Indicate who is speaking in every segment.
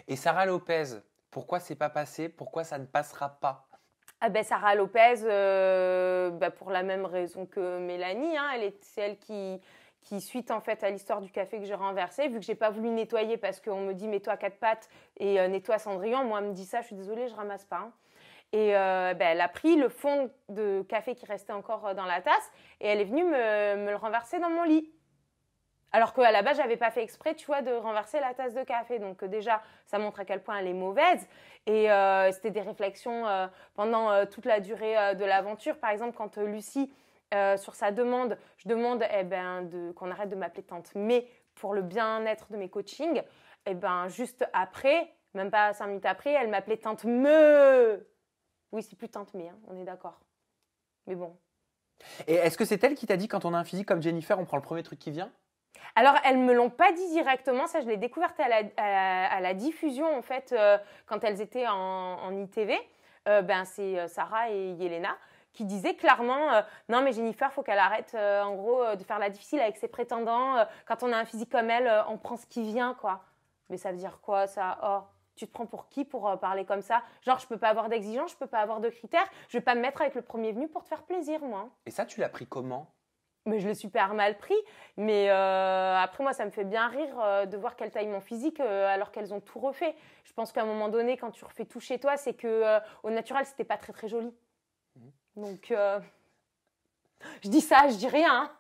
Speaker 1: Et Sarah Lopez, pourquoi c'est pas passé? Pourquoi ça ne passera pas?
Speaker 2: Ah ben Sarah Lopez, pour la même raison que Mélanie, hein, c'est elle qui suite en fait à l'histoire du café que j'ai renversé, vu que j'ai pas voulu nettoyer parce qu'on me dit mets-toi à quatre pattes et nettoie Cendrillon. Moi, elle me dit ça, je suis désolée, je ramasse pas. Hein. Et elle a pris le fond de café qui restait encore dans la tasse et elle est venue me le renverser dans mon lit. Alors qu'à la base, j'avais pas fait exprès, tu vois, de renverser la tasse de café. Donc déjà, ça montre à quel point elle est mauvaise. Et c'était des réflexions pendant toute la durée de l'aventure. Par exemple, quand Lucie, sur sa demande, je demande qu'on arrête de m'appeler tante May pour le bien-être de mes coachings. Et juste après, même pas 5 minutes après, elle m'appelait tante Me. Oui, c'est plus tante May, hein, on est d'accord. Mais bon.
Speaker 1: Et est-ce que c'est elle qui t'a dit quand on a un physique comme Jennifer, on prend le premier truc qui vient?
Speaker 2: Alors, elles ne me l'ont pas dit directement, ça je l'ai découverte à la diffusion en fait, quand elles étaient en ITV. C'est Sarah et Yelena qui disaient clairement non mais Jennifer, faut qu'elle arrête en gros de faire la difficile avec ses prétendants. Quand on a un physique comme elle, on prend ce qui vient quoi. Mais ça veut dire quoi ça? Oh, tu te prends pour qui pour parler comme ça? Genre je peux pas avoir d'exigences, je peux pas avoir de critères, je vais pas me mettre avec le premier venu pour te faire plaisir moi.
Speaker 1: Et ça, tu l'as pris comment?
Speaker 2: Mais je l'ai super mal pris. Mais après, moi, ça me fait bien rire de voir qu'elles taillent mon physique alors qu'elles ont tout refait. Je pense qu'à un moment donné, quand tu refais tout chez toi, c'est qu'au naturel, c'était pas très, très joli. Donc, je dis ça, je dis rien. Hein.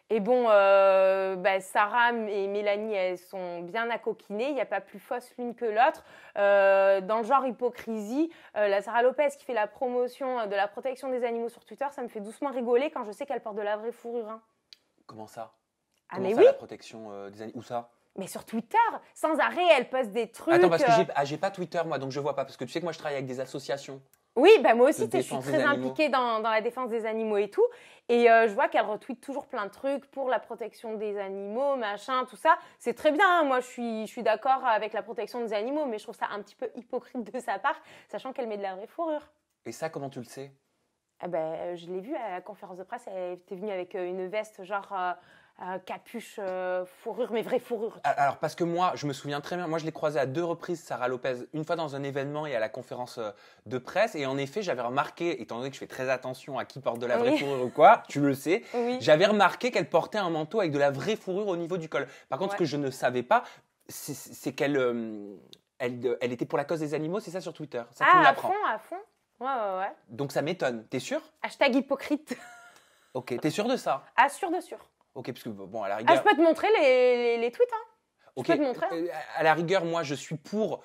Speaker 2: Et bon, Sarah et Mélanie, elles sont bien accoquinées. Il n'y a pas plus fausse l'une que l'autre. Dans le genre hypocrisie, la Sarah Lopez qui fait la promotion de la protection des animaux sur Twitter, ça me fait doucement rigoler quand je sais qu'elle porte de la vraie fourrure. Hein.
Speaker 1: Comment ça?
Speaker 2: Ah
Speaker 1: Comment
Speaker 2: mais
Speaker 1: ça,
Speaker 2: oui,
Speaker 1: la protection des animaux? Où ça?
Speaker 2: mais sur Twitter, sans arrêt, elle poste des trucs.
Speaker 1: Attends, parce que j'ai pas Twitter, moi, donc je vois pas. Parce que tu sais que moi, je travaille avec des associations.
Speaker 2: Oui, moi aussi,
Speaker 1: De
Speaker 2: je suis
Speaker 1: défense des
Speaker 2: très
Speaker 1: animaux.
Speaker 2: impliquée dans la défense des animaux et tout. Et je vois qu'elle retweet toujours plein de trucs pour la protection des animaux, machin, tout ça. C'est très bien, hein. Moi, je suis d'accord avec la protection des animaux, mais je trouve ça un petit peu hypocrite de sa part, sachant qu'elle met de la vraie fourrure.
Speaker 1: Et ça, comment tu le sais?
Speaker 2: Je l'ai vue à la conférence de presse, elle était venue avec une veste genre capuche, fourrure, mais vraie fourrure.
Speaker 1: Alors, parce que moi, je me souviens très bien, moi, je l'ai croisée à 2 reprises, Sarah Lopez, une fois dans un événement et à la conférence de presse. Et en effet, j'avais remarqué, étant donné que je fais très attention à qui porte de la vraie fourrure ou quoi, tu le sais,
Speaker 2: Oui.
Speaker 1: j'avais remarqué qu'elle portait un manteau avec de la vraie fourrure au niveau du col. Par contre, ce
Speaker 2: Ouais.
Speaker 1: que je ne savais pas, c'est qu'elle elle était pour la cause des animaux, c'est ça sur Twitter. Ça, tu me
Speaker 2: Ah,
Speaker 1: l'apprends.
Speaker 2: à fond. Ouais.
Speaker 1: Donc, ça m'étonne. T'es sûr?
Speaker 2: Hashtag hypocrite.
Speaker 1: Ok, t'es sûr de ça?
Speaker 2: Ah, sûr de sûr.
Speaker 1: Ok, parce que bon, à la
Speaker 2: Ah,
Speaker 1: rigueur.
Speaker 2: je peux te montrer les tweets, hein.
Speaker 1: Ok,
Speaker 2: Je peux te montrer.
Speaker 1: à la rigueur, moi, je suis pour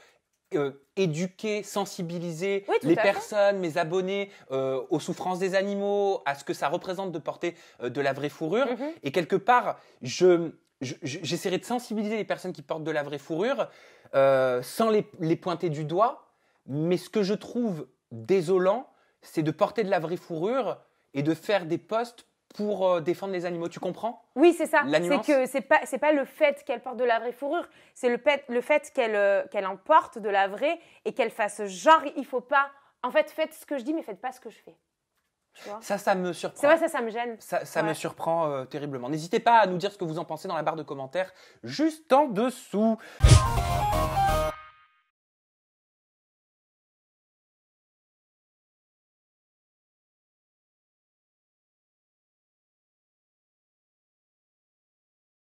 Speaker 1: éduquer, sensibiliser
Speaker 2: Oui, tout
Speaker 1: les
Speaker 2: à fait.
Speaker 1: personnes, mes abonnés, aux souffrances des animaux, à ce que ça représente de porter de la vraie fourrure.
Speaker 2: Mhm.
Speaker 1: Et quelque part, j'essaierai de sensibiliser les personnes qui portent de la vraie fourrure sans les pointer du doigt. Mais ce que je trouve désolant, c'est de porter de la vraie fourrure et de faire des posts pour défendre les animaux. Tu comprends?
Speaker 2: Oui, c'est ça.
Speaker 1: La
Speaker 2: C'est
Speaker 1: nuance.
Speaker 2: que c'est pas le fait qu'elle porte de la vraie fourrure, c'est le fait qu'elle en porte de la vraie et qu'elle fasse genre il faut pas. En fait, faites ce que je dis, mais faites pas ce que je fais. Tu vois?
Speaker 1: Ça me surprend.
Speaker 2: C'est vrai, ça me gêne.
Speaker 1: Ça me
Speaker 2: Ouais.
Speaker 1: surprend terriblement. N'hésitez pas à nous dire ce que vous en pensez dans la barre de commentaires juste en dessous.